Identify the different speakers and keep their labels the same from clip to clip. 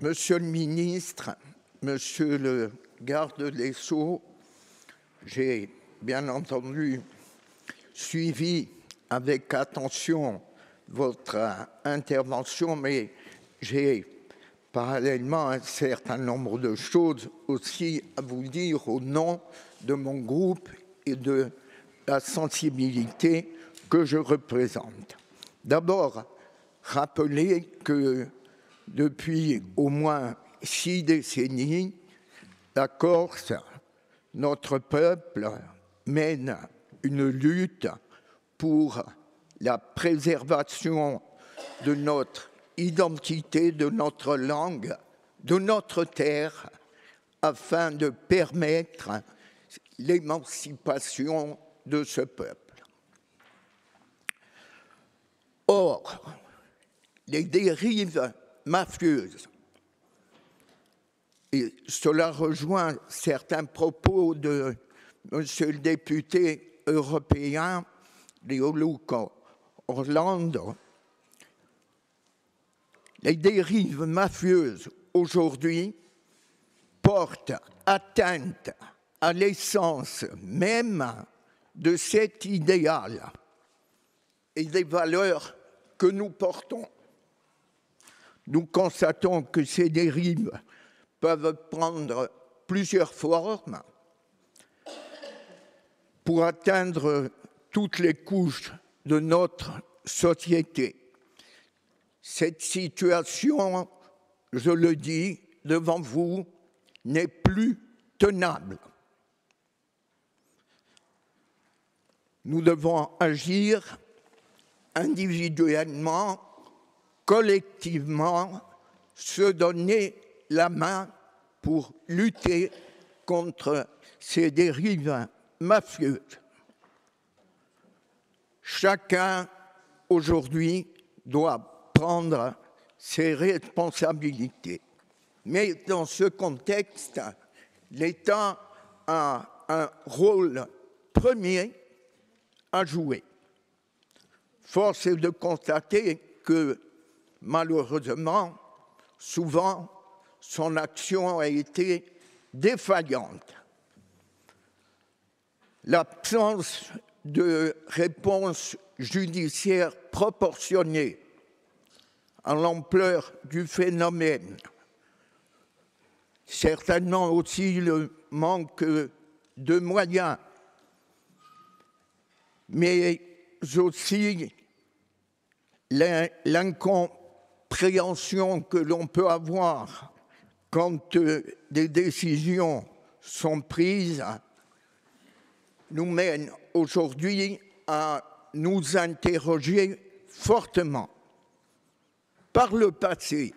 Speaker 1: Monsieur le ministre, monsieur le garde des Sceaux, j'ai bien entendu suivi avec attention votre intervention, mais j'ai parallèlement un certain nombre de choses aussi à vous dire au nom de mon groupe et de la sensibilité que je représente. D'abord, rappeler que depuis au moins 6 décennies, la Corse, notre peuple, mène une lutte pour la préservation de notre identité, de notre langue, de notre terre, afin de permettre l'émancipation de ce peuple. Or, les dérives mafieuses, et cela rejoint certains propos de monsieur le député européen Leoluco Orlando, les dérives mafieuses aujourd'hui portent atteinte à l'essence même de cet idéal et des valeurs que nous portons. Nous constatons que ces dérives peuvent prendre plusieurs formes pour atteindre toutes les couches de notre société. Cette situation, je le dis devant vous, n'est plus tenable. Nous devons agir individuellement, collectivement, se donner la main pour lutter contre ces dérives mafieuses. Chacun, aujourd'hui, doit prendre ses responsabilités. Mais dans ce contexte, l'État a un rôle premier à jouer. Force est de constater que, malheureusement, souvent, son action a été défaillante. L'absence de réponse judiciaire proportionnée à l'ampleur du phénomène, certainement aussi le manque de moyens, mais aussi l'incompréhension que l'on peut avoir quand des décisions sont prises, nous mène aujourd'hui à nous interroger fortement. Par le passé,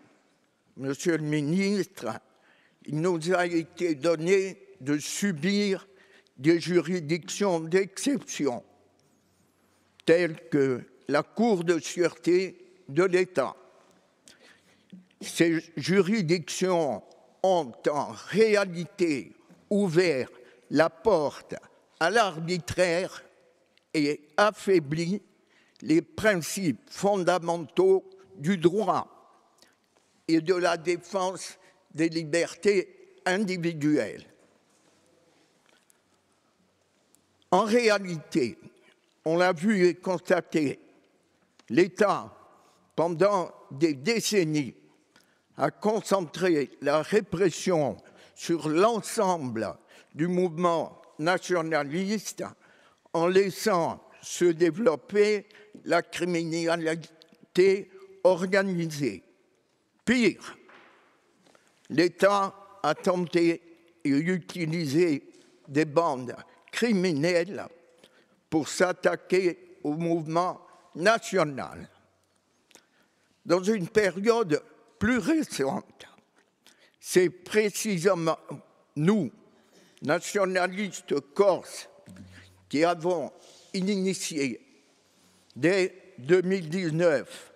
Speaker 1: monsieur le ministre, il nous a été donné de subir des juridictions d'exception, telles que la Cour de sûreté de l'État. Ces juridictions ont en réalité ouvert la porte à l'arbitraire et affaibli les principes fondamentaux du droit et de la défense des libertés individuelles. En réalité, on l'a vu et constaté, l'État, pendant des décennies, a concentré la répression sur l'ensemble du mouvement nationaliste en laissant se développer la criminalité organisée. Pire, l'État a tenté et utilisé des bandes criminelles pour s'attaquer au mouvement national. Dans une période plus récente, c'est précisément nous, nationalistes corses, qui avons initié dès 2019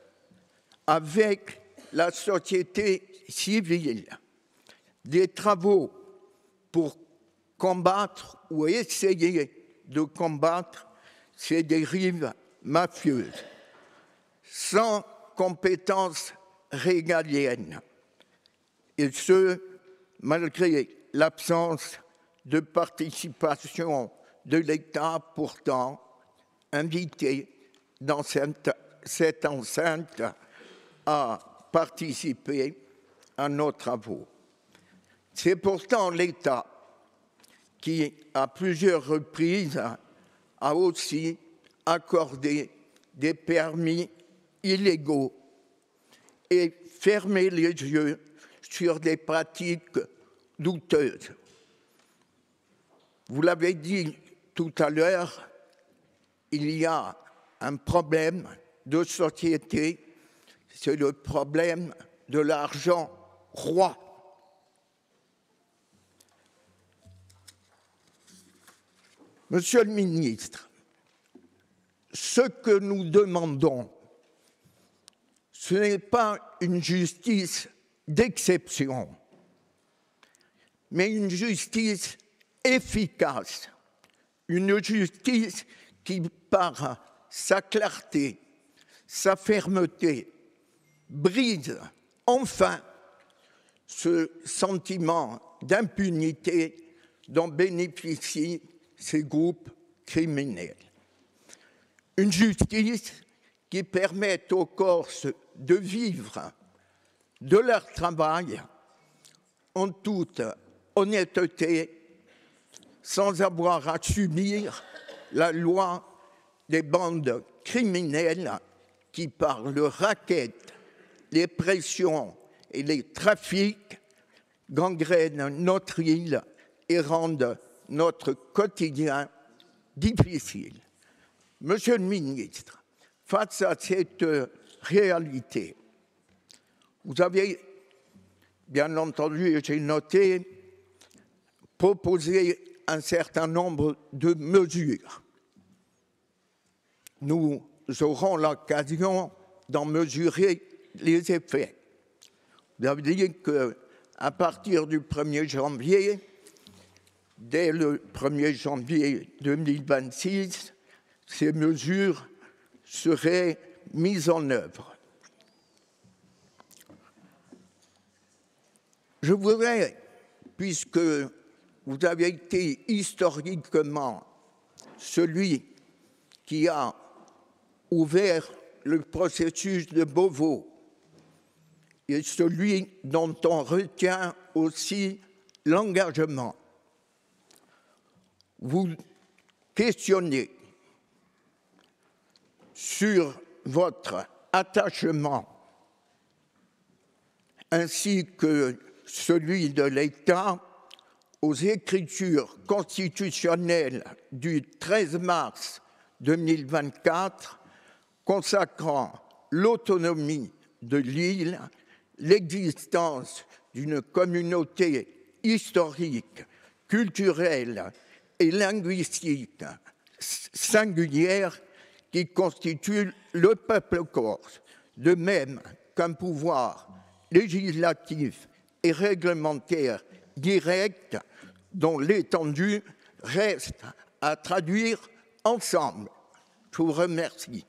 Speaker 1: avec la société civile des travaux pour combattre ou essayer de combattre ces dérives mafieuses. Sans compétences régaliennes et ce, malgré l'absence de participation de l'État pourtant invité dans cette enceinte à participer à nos travaux. C'est pourtant l'État qui, à plusieurs reprises, a aussi accordé des permis illégaux et fermé les yeux sur des pratiques douteuses. Vous l'avez dit tout à l'heure, il y a un problème de société, c'est le problème de l'argent roi. Monsieur le ministre, ce que nous demandons, ce n'est pas une justice d'exception, mais une justice efficace, une justice qui, par sa clarté, sa fermeté, brise enfin ce sentiment d'impunité dont bénéficient ces groupes criminels. Une justice qui permette aux Corses de vivre de leur travail en toute honnêteté, sans avoir à subir la loi des bandes criminelles qui, par le racket, les pressions et les trafics, gangrènent notre île et rendent notre quotidien difficile. Monsieur le ministre, face à cette réalité, vous avez, bien entendu, j'ai noté, proposé un certain nombre de mesures. Nous aurons l'occasion d'en mesurer les effets. Vous avez dit qu'à partir du 1er janvier, dès le 1er janvier 2026, ces mesures seraient mises en œuvre. Je voudrais, puisque vous avez été historiquement celui qui a ouvert le processus de Beauvau et celui dont on retient aussi l'engagement, vous questionner sur votre attachement ainsi que celui de l'État aux écritures constitutionnelles du 13 mars 2024 consacrant l'autonomie de l'île, l'existence d'une communauté historique, culturelle et linguistique singulière qui constitue le peuple corse, de même qu'un pouvoir législatif et réglementaire direct dont l'étendue reste à traduire ensemble. Je vous remercie.